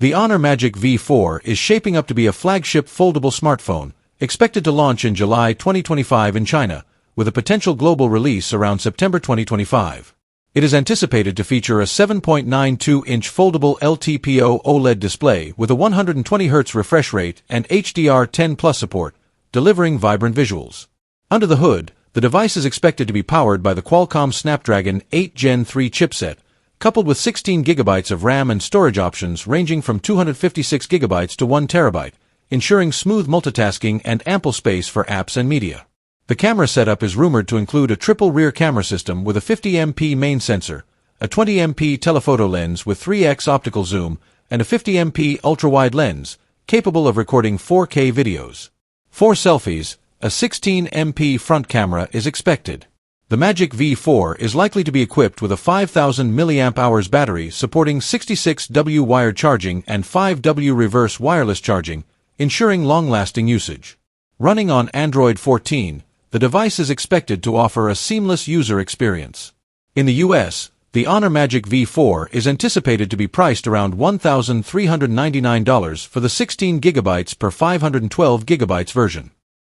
The Honor Magic V4 is shaping up to be a flagship foldable smartphone, expected to launch in July 2025 in China, with a potential global release around September 2025. It is anticipated to feature a 7.92-inch foldable LTPO OLED display with a 120Hz refresh rate and HDR10+ support, delivering vibrant visuals. Under the hood, the device is expected to be powered by the Qualcomm Snapdragon 8 Gen 3 chipset, coupled with 16 GB of RAM and storage options ranging from 256 GB to 1 TB, ensuring smooth multitasking and ample space for apps and media. The camera setup is rumored to include a triple rear camera system with a 50MP main sensor, a 20MP telephoto lens with 3x optical zoom, and a 50MP ultra-wide lens, capable of recording 4K videos. For selfies, a 16MP front camera is expected. The Magic V4 is likely to be equipped with a 5000 mAh battery supporting 66W wired charging and 5W reverse wireless charging, ensuring long-lasting usage. Running on Android 14, the device is expected to offer a seamless user experience. In the US, the Honor Magic V4 is anticipated to be priced around $1,399 for the 16GB per 512GB version.